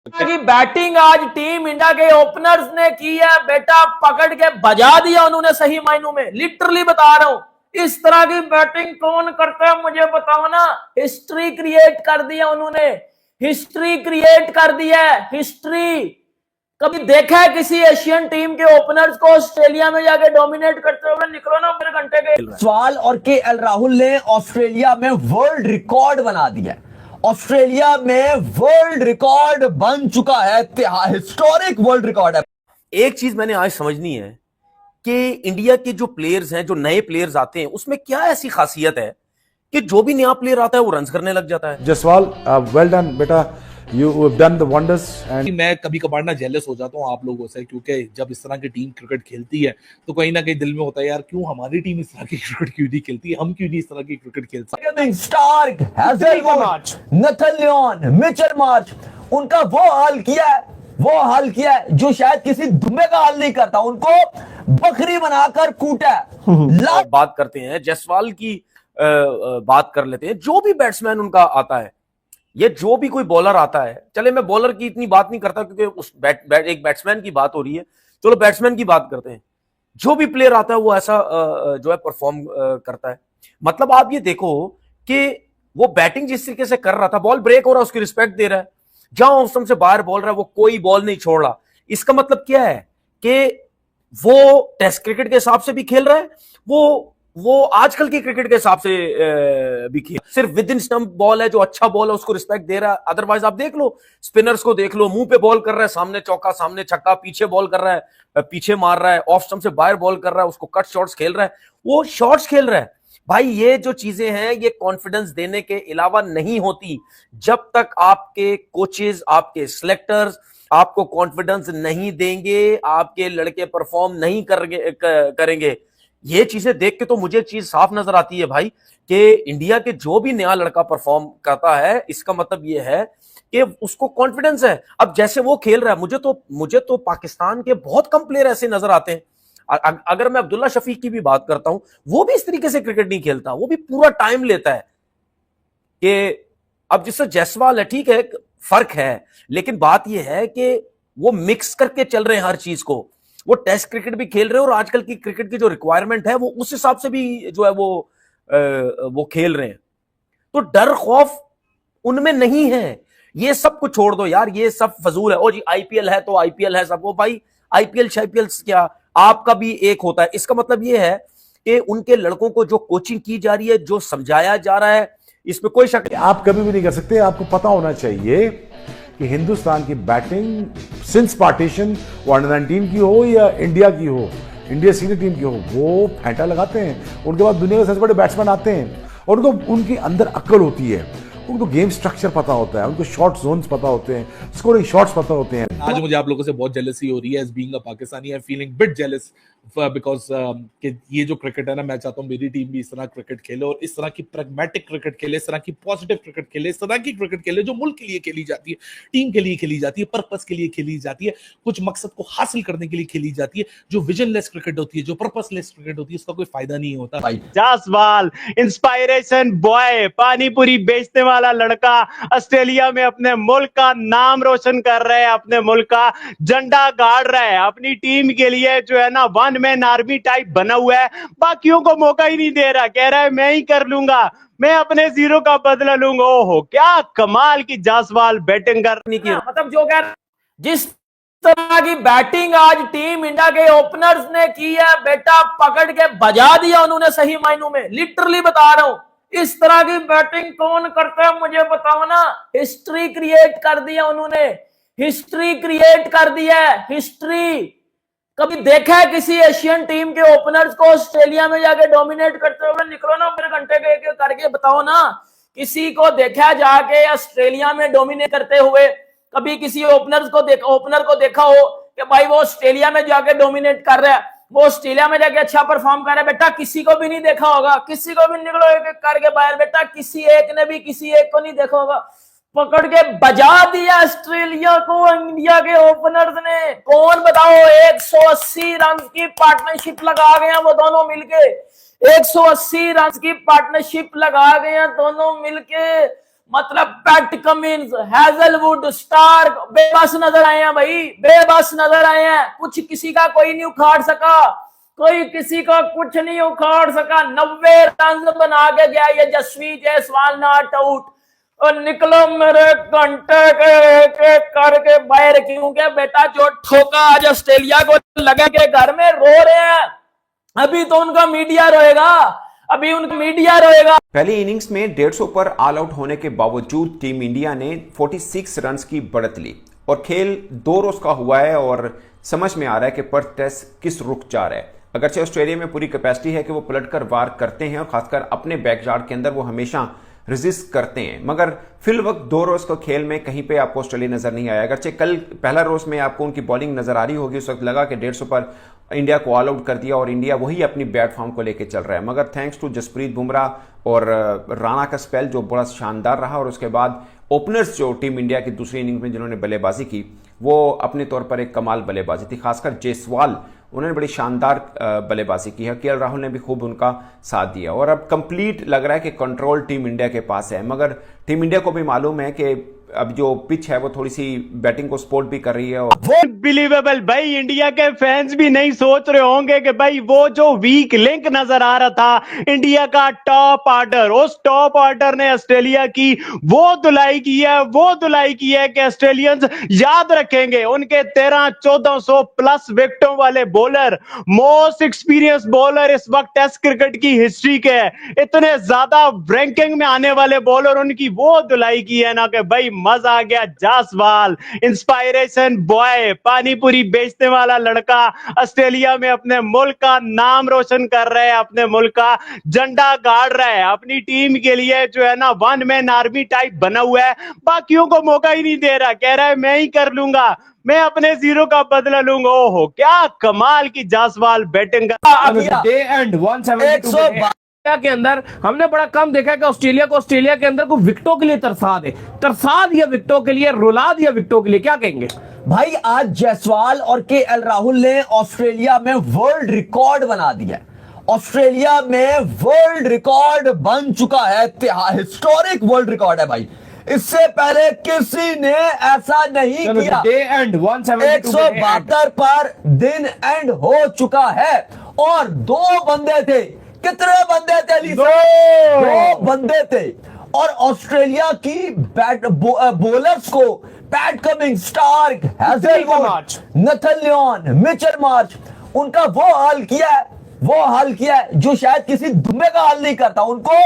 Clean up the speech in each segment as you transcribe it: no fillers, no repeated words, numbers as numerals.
की बैटिंग आज team India के ओपनर्स ने की है बेटा, पकड़ के बजा दिया उन्होंने, सही मायनों में लिटरली बता रहा हूं। इस तरह की बैटिंग कौन करता है मुझे बताओ ना। हिस्ट्री क्रिएट कर दिया उन्होंने, हिस्ट्री क्रिएट कर दिया है, हिस्ट्री। कभी देखा है किसी एशियन टीम के ओपनर्स को ऑस्ट्रेलिया में जाके डोमिनेट करते हुए? निकलो ना मेरे घंटे के। जायसवाल और केएल राहुल ने ऑस्ट्रेलिया में वर्ल्ड रिकॉर्ड बना दिया है। ऑस्ट्रेलिया में वर्ल्ड रिकॉर्ड बन चुका है, हिस्टोरिक वर्ल्ड रिकॉर्ड है। एक चीज मैंने आज समझनी है कि इंडिया के जो प्लेयर्स हैं, जो नए प्लेयर्स आते हैं, उसमें क्या ऐसी खासियत है कि जो भी नया प्लेयर आता है वो रन्स करने लग जाता है। जसवाल, वेल डन बेटा, you have done the wonders. And मैं कभी कभार ना जेलस हो जाता हूँ आप लोगों से, क्योंकि जब इस तरह की टीम क्रिकेट खेलती है तो कहीं ना कहीं दिल में होता है यार क्यों हमारी टीम इस तरह की क्रिकेट क्यों नहीं खेलती है, हम क्यों नहीं इस तरह की क्रिकेट खेल सकते। Stark, Hazlewood, Nathan Leone, Mitchell Marsh, उनका वो हाल किया है जो शायद किसी दुम्बे का हाल नहीं करता, उनको बकरी बनाकर कूटा है। बात करते हैं जयसवाल की, बात कर लेते हैं। जो भी बैट्समैन उनका आता है, ये जो भी कोई बॉलर आता है, चले मैं बॉलर की इतनी बात नहीं करता क्योंकि उस एक बैट्समैन की बात हो रही है, चलो बैट्समैन की बात करते हैं। जो भी प्लेयर आता है वो ऐसा जो है परफॉर्म करता है। मतलब आप ये देखो कि वो बैटिंग जिस तरीके से कर रहा था, बॉल ब्रेक हो रहा है उसकी रिस्पेक्ट दे रहा है, जहां ऑफ स्टंप से बाहर बॉल रहा है वो कोई बॉल नहीं छोड़ रहा। इसका मतलब क्या है कि वो टेस्ट क्रिकेट के हिसाब से भी खेल रहा है, वो आजकल की क्रिकेट के हिसाब से भी खेल, सिर्फ विद इन स्टंप बॉल है जो अच्छा बॉल है उसको रिस्पेक्ट दे रहा है। अदरवाइज आप देख लो स्पिनर्स को, देख लो मुंह पे बॉल कर रहा है, सामने चौका सामने छक्का, पीछे बॉल कर रहा है पीछे मार रहा है, ऑफ स्टंप से बाहर बॉल कर रहा है, उसको कट शॉट्स खेल रहा है, वो शॉट्स खेल रहा है। भाई ये जो चीजें हैं ये कॉन्फिडेंस देने के अलावा नहीं होती जब तक आपके कोचेज, आपके सिलेक्टर्स आपको कॉन्फिडेंस नहीं देंगे, आपके लड़के परफॉर्म नहीं करेंगे। ये चीजें देख के तो मुझे एक चीज साफ नजर आती है भाई कि इंडिया के जो भी नया लड़का परफॉर्म करता है, इसका मतलब ये है कि उसको कॉन्फिडेंस है। अब जैसे वो खेल रहा है, मुझे तो पाकिस्तान के बहुत कम प्लेयर ऐसे नजर आते हैं। अगर मैं अब्दुल्ला शफीक की भी बात करता हूं, वो भी इस तरीके से क्रिकेट नहीं खेलता, वो भी पूरा टाइम लेता है। कि अब जिससे जायसवाल है, ठीक है फर्क है, लेकिन बात यह है कि वो मिक्स करके चल रहे हैं हर चीज को, वो टेस्ट क्रिकेट भी खेल रहे हैं और आजकल की क्रिकेट की जो रिक्वायरमेंट है वो उस हिसाब से भी जो है वो खेल रहे हैं। तो डर खौफ उनमें नहीं है। ये सब कुछ छोड़ दो यार, ये सब फजूल है। ओ जी आईपीएल है तो आईपीएल है सब, वो भाई आईपीएल शाईपीएल क्या, आपका भी एक होता है। इसका मतलब ये है कि उनके लड़कों को जो कोचिंग की जा रही है, जो समझाया जा रहा है, इसमें कोई शक नहीं। आप कभी भी नहीं कर सकते। आपको पता होना चाहिए कि हिंदुस्तान की बैटिंग सिंस पार्टीशन वो अंडर-19 की हो या इंडिया की हो, इंडिया सीनियर टीम की हो, वो फेंटा लगाते हैं। उनके बाद दुनिया के सबसे बड़े बैट्समैन आते हैं और उनको उनके अंदर अक्ल होती है, उनको गेम स्ट्रक्चर पता होता है, उनको शॉर्ट जोन्स पता होते हैं, स्कोरिंग शॉट्स पता होते हैं। आज मुझे आप लोगों से बहुत जेलसी हो रही है as being a Pakistani. I am feeling bit jealous because कि ये जो क्रिकेट है ना, मैं चाहता हूँ मेरी टीम भी इस तरह क्रिकेट खेले और इस तरह की प्रैग्मेटिक क्रिकेट खेले, इस तरह की पॉजिटिव क्रिकेट खेले, इस तरह की क्रिकेट खेले जो मुल्क के लिए खेली जाती है, टीम के लिए खेली जाती है, पर्पस के लिए खेली जाती है, कुछ मकसद को हासिल करने के लिए खेली जाती है। जो विजनलेस क्रिकेट होती है, जो पर्पसलेस क्रिकेट होती है, उसका कोई फायदा नहीं होता। जायसवाल इंस्पायरेशन बॉय, पानीपुरी बेचने वाला लड़का, ऑस्ट्रेलिया में अपने मुल्क का नाम रोशन कर रहा है, अपने मुल्क का झंडा गाड़ रहा है, अपनी टीम के लिए जो है ना वन मैन आर्मी टाइप बना हुआ है, बाकियों को मौका ही नहीं दे रहा, कह रहा है मैं ही कर लूंगा, मैं अपने जीरो का बदला लूंगा। ओहो क्या कमाल की जायसवाल बैटिंग कर। मतलब जो कह जिस तरह की बैटिंग आज टीम इंडिया के ओपनर्स ने की है बेटा, पकड़ के बजा दिया उन्होंने, सही मायनों में लिटरली बता रहा हूं। इस तरह की बैटिंग कौन करता है मुझे बताओ ना। हिस्ट्री क्रिएट कर दिया उन्होंने, हिस्ट्री क्रिएट कर दिया है, हिस्ट्री। कभी देखा है किसी एशियन टीम के ओपनर्स को ऑस्ट्रेलिया में जाके डोमिनेट करते हुए? निकलो ना मेरे घंटे के एक करके बताओ ना, किसी को देखा जाके ऑस्ट्रेलिया में डोमिनेट करते हुए? कभी किसी ओपनर को देखा हो कि भाई वो ऑस्ट्रेलिया में जाके डोमिनेट कर रहा है, वो ऑस्ट्रेलिया में जाके अच्छा परफॉर्म कर रहा है? बेटा किसी को भी नहीं देखा होगा, किसी को भी। निकलो एक एक करके बाहर बेटा, किसी एक ने भी किसी एक को नहीं देखा होगा। पकड़ के बजा दिया ऑस्ट्रेलिया को इंडिया के ओपनर्स ने। कौन बताओ, 180 रन की पार्टनरशिप लगा गए हैं वो दोनों मिलके, 180 रन की पार्टनरशिप लगा गए हैं दोनों मिलके। मतलब पैट कमिंस, हैजलवुड, स्टार्क बेबस नजर आए हैं भाई, बेबस नजर आए हैं। कुछ किसी का कोई नहीं उखाड़ सका, कोई किसी का कुछ नहीं उखाड़ सका। 90 रन बना के गया ये यशस्वी जायसवाल, नॉट आउट। और निकलो मेरे घंटे के करके बाहर, क्योंकि बेटा जो ठोका आज ऑस्ट्रेलिया को लगा के घर में रो रहे हैं। अभी तो उनका मीडिया रोएगा, अभी उनका मीडिया रोएगा। पहली इनिंग्स में 150 पर ऑल आउट होने के बावजूद टीम इंडिया ने 46 रन्स की बढ़त ली और खेल 2 रोज का हुआ है और समझ में आ रहा है कि पर्थ टेस्ट किस रुख जा रहा है। अगरचे ऑस्ट्रेलिया में पूरी कैपेसिटी है कि वो पलटकर वार करते हैं और खासकर अपने बैकयार्ड के अंदर वो हमेशा रेजिस्ट करते हैं, मगर फिल वक्त 2 रोज का खेल में कहीं पे आपको ऑस्ट्रेलिया नजर नहीं आया। अगरचे कल पहला रोज में आपको उनकी बॉलिंग नजर आ रही होगी, उस वक्त लगा कि 150 पर इंडिया को ऑल आउट कर दिया और इंडिया वही अपनी बैट फॉर्म को लेकर चल रहा है। मगर थैंक्स टू जसप्रीत बुमराह और राणा का स्पेल जो बड़ा शानदार रहा, और उसके बाद ओपनर्स जो टीम इंडिया की दूसरी इनिंग में जिन्होंने बल्लेबाजी की वो अपने तौर पर एक कमाल बल्लेबाजी थी। खासकर जायसवाल, उन्होंने बड़ी शानदार बल्लेबाजी की है। केएल राहुल ने भी खूब उनका साथ दिया और अब कंप्लीट लग रहा है कि कंट्रोल टीम इंडिया के पास है। मगर टीम इंडिया को भी मालूम है कि अब जो पिच है वो थोड़ी सी बैटिंग को सपोर्ट भी कर रही है। और बिलीवेबल भाई, इंडिया के फैंस भी नहीं सोच रहे होंगे कि भाई वो जो वीक लिंक नजर आ रहा था इंडिया का टॉप ऑर्डर, उस टॉप ऑर्डर ने ऑस्ट्रेलिया की वो धुलाई की है, वो धुलाई की है कि ऑस्ट्रेलियंस याद रखेंगे उनके 13-1400 प्लस विकेटों वाले बॉलर, मोस्ट एक्सपीरियंस बॉलर इस वक्त टेस्ट क्रिकेट की हिस्ट्री के, इतने ज्यादा रैंकिंग में आने वाले बॉलर, उनकी वो धुलाई की है ना कि भाई मजा आ गया। जायसवाल इंस्पायरेशन बॉय, पानीपुरी बेचने वाला लड़का, ऑस्ट्रेलिया में अपने मुल्क का नाम रोशन कर रहा है, अपने मुल्क का झंडा गाड़ रहा है, अपनी टीम के लिए जो है ना वन मैन आर्मी टाइप बना हुआ है, बाकियों को मौका ही नहीं दे रहा, कह रहा है मैं ही कर लूंगा, मैं अपने जीरो का बदला लूंगा। ओहो क्या कमाल की जायसवाल बैटिंग का। डे एंड 172 के अंदर हमने बड़ा कम देखा कि ऑस्ट्रेलिया के अंदर को विकेटों के लिए तरसा दिया विकेटों के लिए, रुला दिया विकेटों के लिए। क्या कहेंगे भाई? आज जायसवाल और केएल राहुल ने ऑस्ट्रेलिया में वर्ल्ड रिकॉर्ड बना दिया। ऑस्ट्रेलिया में वर्ल्ड रिकॉर्ड बन चुका है, हिस्टोरिक वर्ल्ड रिकॉर्ड है भाई। इससे पहले किसी ने ऐसा नहीं किया। डे एंड 172 पर दिन एंड हो चुका है और 2 बंदे थे। कितने बंदे थे अली? 2 बंदे थे और ऑस्ट्रेलिया की बॉलर्स को PAT Cummins, Stark, Hazlewood, Nathan Leone, Mitchell Marsh, उनका वो हाल किया है जो शायद किसी दुम्बे का हाल नहीं करता। उनको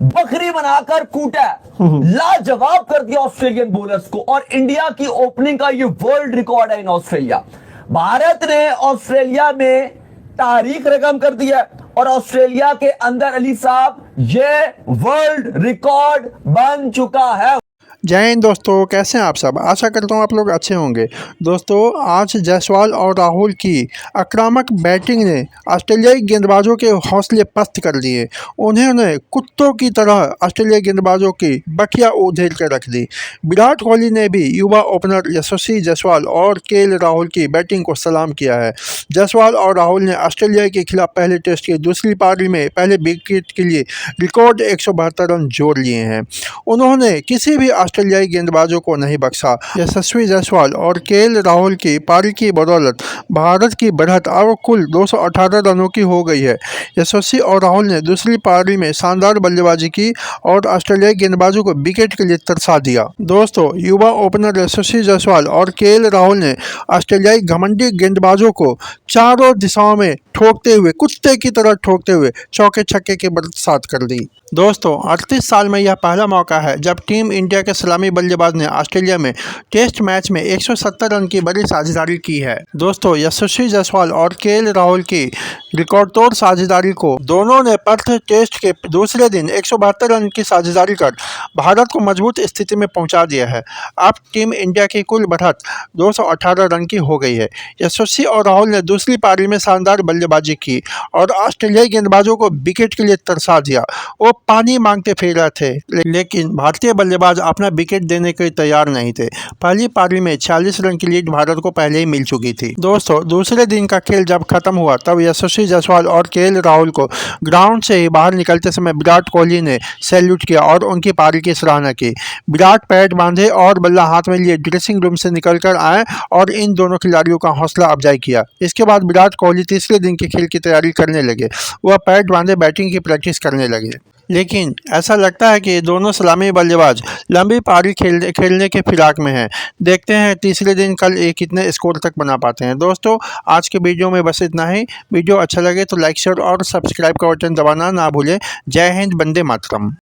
बकरी बनाकर कूटा, लाजवाब कर दिया ऑस्ट्रेलियन बॉलर्स को। और इंडिया की ओपनिंग का ये वर्ल्ड रिकॉर्ड है इन ऑस्ट्रेलिया। भारत ने ऑस्ट्रेलिया में तारीख रकम कर दिया और ऑस्ट्रेलिया के अंदर अली साहब ये वर्ल्ड रिकॉर्ड बन चुका है। जय हिंद दोस्तों, कैसे हैं आप सब? आशा करता हूँ आप लोग अच्छे होंगे। दोस्तों आज जायसवाल और राहुल की आक्रामक बैटिंग ने ऑस्ट्रेलियाई गेंदबाजों के हौसले पस्त कर दिए। उन्होंने कुत्तों की तरह ऑस्ट्रेलियाई गेंदबाजों की बखिया उधेड़ कर रख दी। विराट कोहली ने भी युवा ओपनर यशस्वी जायसवाल और केएल राहुल की बैटिंग को सलाम किया है। जायसवाल और राहुल ने ऑस्ट्रेलिया के खिलाफ पहले टेस्ट की दूसरी पारी में पहले विकेट के लिए रिकॉर्ड 172 रन जोड़ लिए हैं। उन्होंने किसी भी ऑस्ट्रेलियाई गेंदबाजों को नहीं बख्शा। यशस्वी जायसवाल और केएल राहुल की पारी की बदौलत भारत की बढ़त अब कुल 218 रनों की हो गई है। यशस्वी और राहुल ने दूसरी पारी में शानदार बल्लेबाजी की और ऑस्ट्रेलियाई गेंदबाजों को विकेट के लिए तरसा दिया। दोस्तों युवा ओपनर यशस्वी जायसवाल और केएल राहुल ने ऑस्ट्रेलियाई घमंडी गेंदबाजों को चारों दिशाओं में ठोकते हुए, कुत्ते की तरह ठोकते हुए चौके छक्के के बरसात कर दी। दोस्तों 38 साल में यह पहला मौका है जब टीम इंडिया के सलामी बल्लेबाज ने ऑस्ट्रेलिया में टेस्ट मैच में 170 रन की बड़ी साझेदारी की है। दोस्तों यशस्वी जायसवाल और केएल राहुल की रिकॉर्ड तोड़ साझेदारी को दोनों ने पर्थ टेस्ट के दूसरे दिन 172 रन की साझेदारी कर भारत को मजबूत स्थिति में पहुंचा दिया है। अब टीम इंडिया की कुल बढ़त 218 रन की हो गई है। यशस्वी और राहुल ने दूसरी पारी में शानदार बल्लेबाजी की और ऑस्ट्रेलियाई गेंदबाजों को विकेट के लिए तरसा दिया। वो पानी मांगते फिर रहे थे, लेकिन भारतीय बल्लेबाज अपना अपना विकेट देने के तैयार नहीं थे। पहली पारी में 46 रन की लीड भारत को पहले ही मिल चुकी थी। दोस्तों, दूसरे दिन का खेल जब खत्म हुआ तब यशस्वी जायसवाल और केएल राहुल को ग्राउंड से ही बाहर निकलते समय विराट कोहली ने सैल्यूट किया और उनकी पारी की सराहना की। विराट पैड बांधे और बल्ला हाथ में लिए ड्रेसिंग रूम से निकलकर आए और इन दोनों खिलाड़ियों का हौसला अफजाई किया। इसके बाद विराट कोहली तीसरे दिन के खेल की तैयारी करने लगे। वह पैड बांधे बैटिंग की प्रैक्टिस करने लगे, लेकिन ऐसा लगता है कि ये दोनों सलामी बल्लेबाज लंबी पारी खेलने के फिराक में हैं। देखते हैं तीसरे दिन कल ये कितने स्कोर तक बना पाते हैं। दोस्तों, आज के वीडियो में बस इतना ही। वीडियो अच्छा लगे तो लाइक, शेयर और सब्सक्राइब का बटन दबाना ना भूलें। जय हिंद, वंदे मातरम।